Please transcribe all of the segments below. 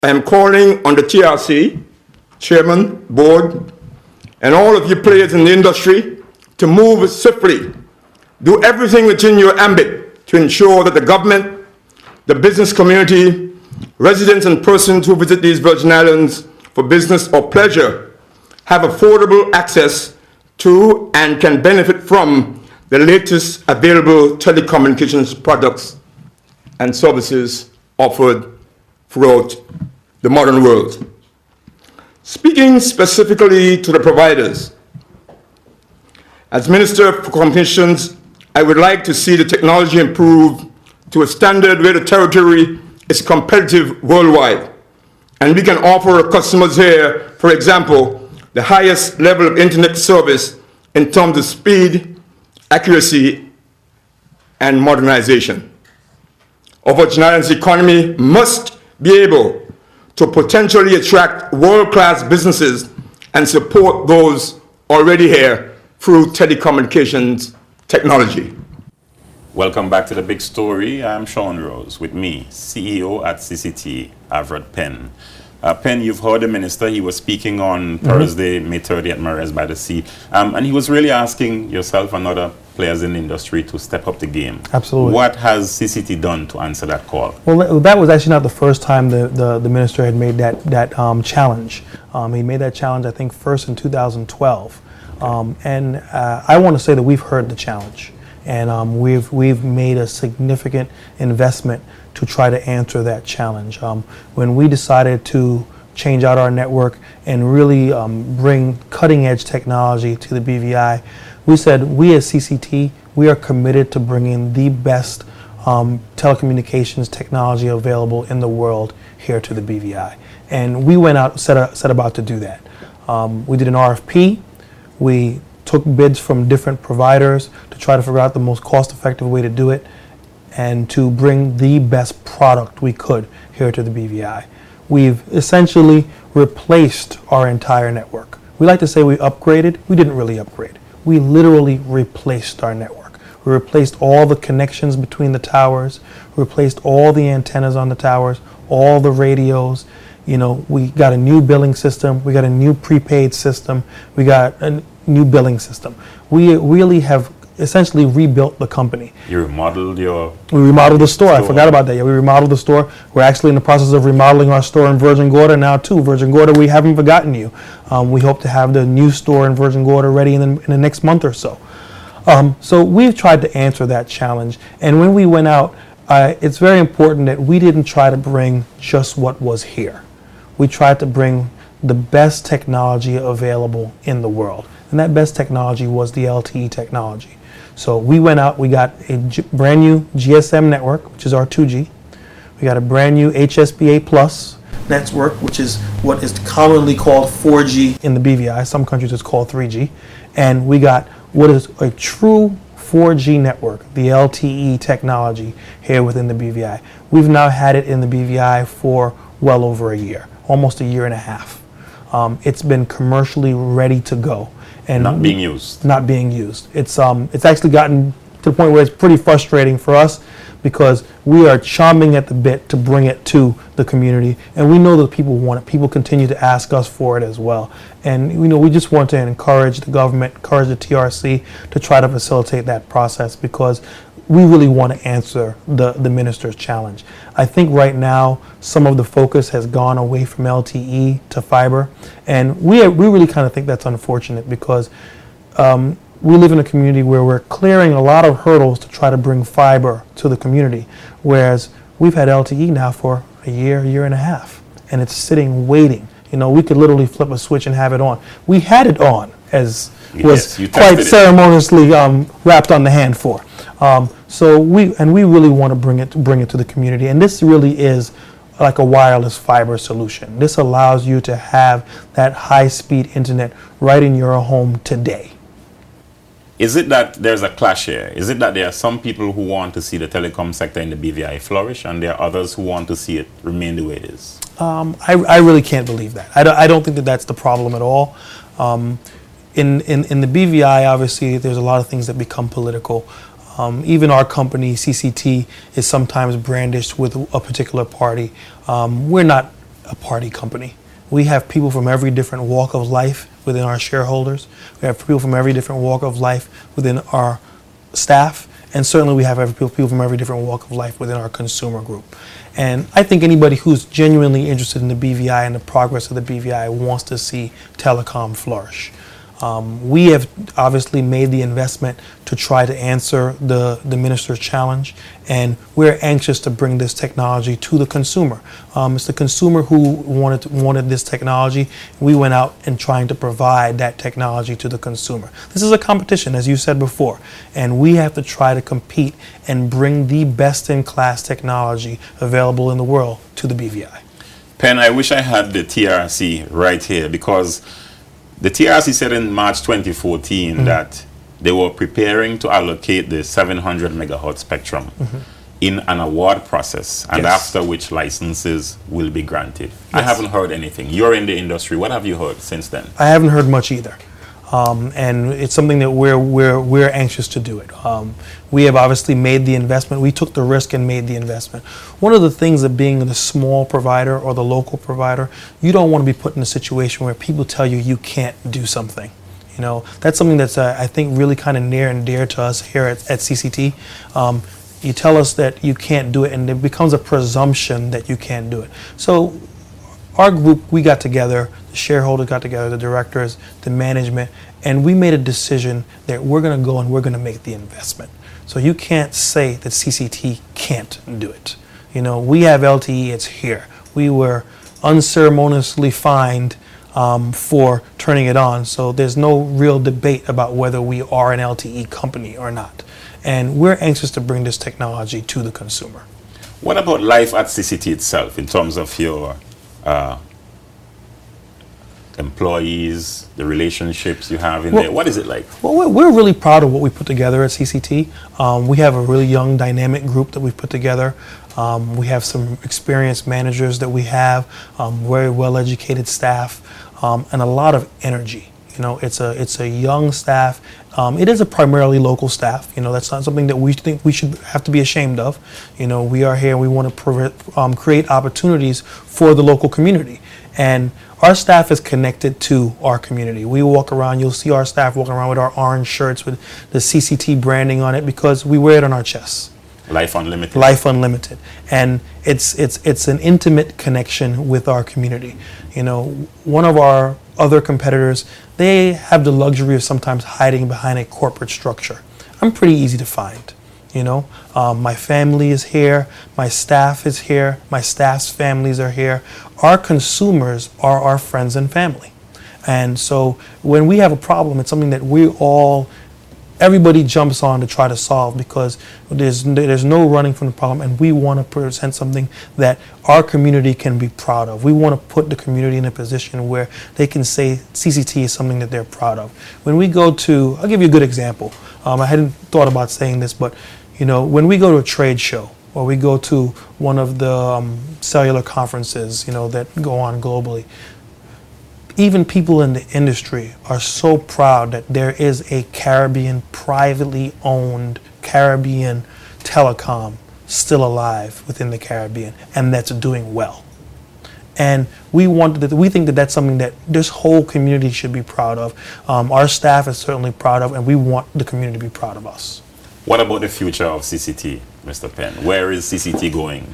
I am calling on the TRC, Chairman, Board, and all of you players in the industry to move swiftly. Do everything within your ambit to ensure that the government, the business community, residents and persons who visit these Virgin Islands for business or pleasure have affordable access to and can benefit from the latest available telecommunications products and services offered throughout the modern world. Speaking specifically to the providers, as Minister for Communications, I would like to see the technology improve to a standard where the territory is competitive worldwide. And we can offer our customers here, for example, the highest level of internet service in terms of speed, accuracy, and modernization. Our Virgin Islands economy must be able to potentially attract world-class businesses and support those already here through telecommunications technology. Welcome back to The Big Story. I'm Sean Rose, with me, CEO at CCT, Everett Penn. Penn, you've heard the minister. He was speaking on Thursday, May 30 at Mares by the Sea. And he was really asking yourself and other players in the industry to step up the game. Absolutely. What has CCT done to answer that call? Well, that was actually not the first time the minister had made that challenge. He made that challenge, I think, first in 2012. And I want to say that we've heard the challenge. And we've made a significant investment to try to answer that challenge. When we decided to change out our network and really bring cutting-edge technology to the BVI, we said we as CCT, we are committed to bringing the best telecommunications technology available in the world here to the BVI. And we went out, set about to do that. We did an RFP. We took bids from different providers to try to figure out the most cost-effective way to do it and to bring the best product we could here to the BVI. We've essentially replaced our entire network. We like to say we upgraded. We didn't really upgrade. We literally replaced our network. We replaced all the connections between the towers, replaced all the antennas on the towers, all the radios. You know, we got a new billing system. We got a new prepaid system. We got a new billing system. We really have essentially rebuilt the company. You remodeled We remodeled the store. I forgot about that. Yeah, we remodeled the store. We're actually in the process of remodeling our store in Virgin Gorda now too. Virgin Gorda, we haven't forgotten you. We hope to have the new store in Virgin Gorda ready in the next month or so. So we've tried to answer that challenge. And when we went out, it's very important that we didn't try to bring just what was here. We tried to bring the best technology available in the world. And that best technology was the LTE technology. So we went out, we got a brand new GSM network, which is our 2G. We got a brand new HSBA Plus network, which is what is commonly called 4G in the BVI. Some countries it's called 3G. And we got what is a true 4G network, the LTE technology here within the BVI. We've now had it in the BVI for well over a year, almost a year and a half. It's been commercially ready to go. And not being used. Not being used. It's actually gotten to the point where it's pretty frustrating for us because we are chomping at the bit to bring it to the community, and we know that people want it. People continue to ask us for it as well, and you know we just want to encourage the government, encourage the TRC to try to facilitate that process because we really want to answer the minister's challenge. I think right now some of the focus has gone away from LTE to fiber, and we really kind of think that's unfortunate because we live in a community where we're clearing a lot of hurdles to try to bring fiber to the community, whereas we've had LTE now for a year and a half, and it's sitting waiting. You know, we could literally flip a switch and have it on. We had it on, as was quite ceremoniously wrapped on the hand for. So we really want to bring it to the community, and this really is like a wireless fiber solution. This allows you to have that high-speed internet right in your home today. Is it that there's a clash here? Is it that there are some people who want to see the telecom sector in the BVI flourish, and there are others who want to see it remain the way it is? I really can't believe that. I don't think that that's the problem at all. In the BVI, obviously, there's a lot of things that become political. Even our company, CCT, is sometimes brandished with a particular party. We're not a party company. We have people from every different walk of life within our shareholders. We have people from every different walk of life within our staff. And certainly we have people from every different walk of life within our consumer group. And I think anybody who's genuinely interested in the BVI and the progress of the BVI wants to see telecom flourish. We have obviously made the investment to try to answer the minister's challenge, and we're anxious to bring this technology to the consumer. It's the consumer who wanted this technology. We went out and trying to provide that technology to the consumer. This is a competition, as you said before, and we have to try to compete and bring the best-in-class technology available in the world to the BVI. Penn, I wish I had the TRC right here, because the TRC said in March 2014 that they were preparing to allocate the 700 megahertz spectrum in an award process, and after which licenses will be granted. I haven't heard anything. You're in the industry. What have you heard since then? I haven't heard much either. And it's something that we're anxious to do it. We have obviously made the investment. We took the risk and made the investment. One of the things of being the small provider or the local provider, you don't want to be put in a situation where people tell you you can't do something. You know, that's something that's I think really kind of near and dear to us here at CCT. You tell us that you can't do it, and it becomes a presumption that you can't do it. So our group, we got together, the shareholders got together, the directors, the management, and we made a decision that we're going to go and we're going to make the investment. So you can't say that CCT can't do it. You know, we have LTE, it's here. We were unceremoniously fined for turning it on, so there's no real debate about whether we are an LTE company or not. And we're anxious to bring this technology to the consumer. What about life at CCT itself in terms of your employees, the relationships you have in there? What is it like? Well, we're really proud of what we put together at CCT. We have a really young, dynamic group that we've put together. We have some experienced managers that we have, very well-educated staff, and a lot of energy. You know, it's a young staff. It is a primarily local staff. You know, that's not something that we think we should have to be ashamed of. You know, we are here. We want to create opportunities for the local community, and our staff is connected to our community. We walk around. You'll see our staff walking around with our orange shirts with the CCT branding on it because we wear it on our chests. Life Unlimited. Life Unlimited, and it's an intimate connection with our community. You know, one of our other competitors, they have the luxury of sometimes hiding behind a corporate structure. I'm pretty easy to find. You know, my family is here, my staff is here, my staff's families are here. Our consumers are our friends and family, and so when we have a problem, it's something that everybody jumps on to try to solve, because there's no running from the problem, and we want to present something that our community can be proud of. We want to put the community in a position where they can say CCT is something that they're proud of. When we go to, I'll give you a good example. I hadn't thought about saying this, but you know, when we go to a trade show or we go to one of the cellular conferences, you know, that go on globally, even people in the industry are so proud that there is a Caribbean, privately owned Caribbean telecom still alive within the Caribbean, and that's doing well. And we think that that's something that this whole community should be proud of. Our staff is certainly proud of, and we want the community to be proud of us. What about the future of CCT, Mr. Penn? Where is CCT going?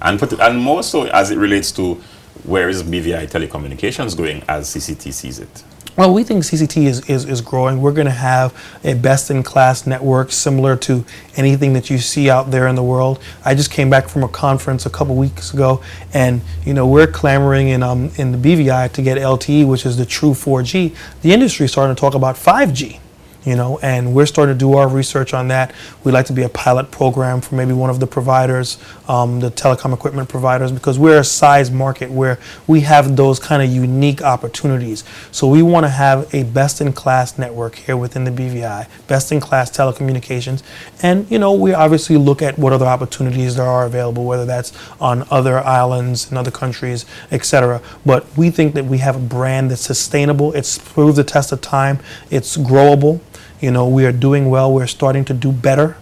And more so as it relates to where is BVI Telecommunications going as CCT sees it? Well, we think CCT is growing. We're going to have a best-in-class network similar to anything that you see out there in the world. I just came back from a conference a couple weeks ago, and you know, we're clamoring in the BVI to get LTE, which is the true 4G. The industry is starting to talk about 5G. You know, and we're starting to do our research on that. We'd like to be a pilot program for maybe one of the providers, the telecom equipment providers, because we're a size market where we have those kind of unique opportunities. So we want to have a best-in-class network here within the BVI, best-in-class telecommunications. And, you know, we obviously look at what other opportunities there are available, whether that's on other islands in other countries, etc. But we think that we have a brand that's sustainable. It's proved the test of time. It's growable. You know, we are doing well. We're starting to do better.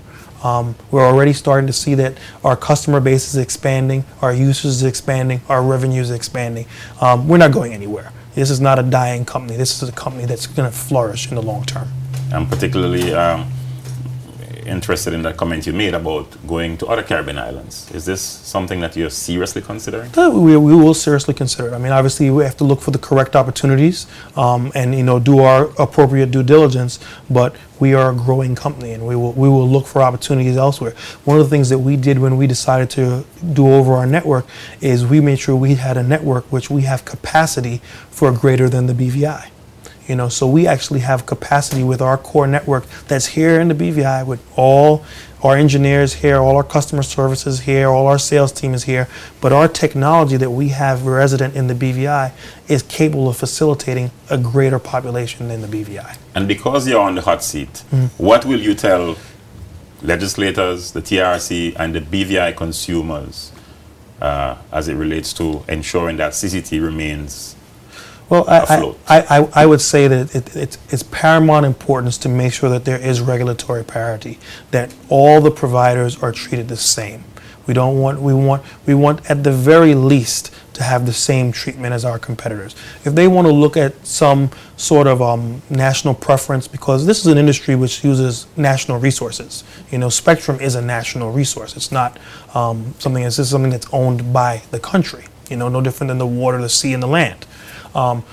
We're already starting to see that our customer base is expanding, our usage is expanding, our revenue is expanding. We're not going anywhere. This is not a dying company. This is a company that's going to flourish in the long term. I'm particularly interested in that comment you made about going to other Caribbean islands. Is this something that you're seriously considering? We will seriously consider it. I mean, obviously, we have to look for the correct opportunities and, do our appropriate due diligence, but we are a growing company and we will look for opportunities elsewhere. One of the things that we did when we decided to do over our network is we made sure we had a network which we have capacity for greater than the BVI. So we actually have capacity with our core network that's here in the BVI with all our engineers here, all our customer services here, all our sales team is here, but our technology that we have resident in the BVI is capable of facilitating a greater population than the BVI. And because you're on the hot seat, what will you tell legislators, the TRC, and the BVI consumers as it relates to ensuring that CCT remains Well, afloat? I would say that it's paramount importance to make sure that there is regulatory parity, that all the providers are treated the same. We want at the very least to have the same treatment as our competitors. If they want to look at some sort of national preference, because this is an industry which uses national resources. Spectrum is a national resource. It's not something that's owned by the country. No different than the water, the sea, and the land.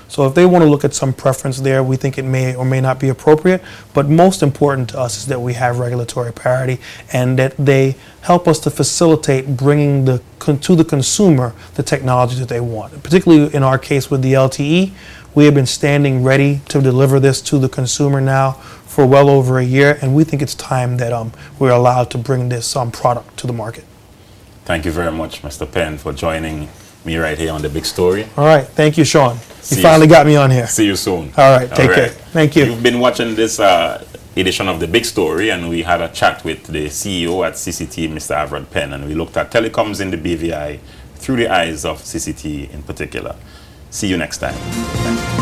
So if they want to look at some preference there, we think it may or may not be appropriate. But most important to us is that we have regulatory parity and that they help us to facilitate bringing to the consumer the technology that they want. Particularly in our case with the LTE, we have been standing ready to deliver this to the consumer now for well over a year, and we think it's time that we're allowed to bring this product to the market. Thank you very much, Mr. Penn, for joining me right here on The Big Story. All right. Thank you, Sean. See You you finally soon. got me on here. See you soon. All right. Take All care. right. Thank you. You've been watching this edition of The Big Story, and we had a chat with the CEO at CCT, Mr. Avrod Penn, and we looked at telecoms in the BVI through the eyes of CCT in particular. See you next time. Thank you.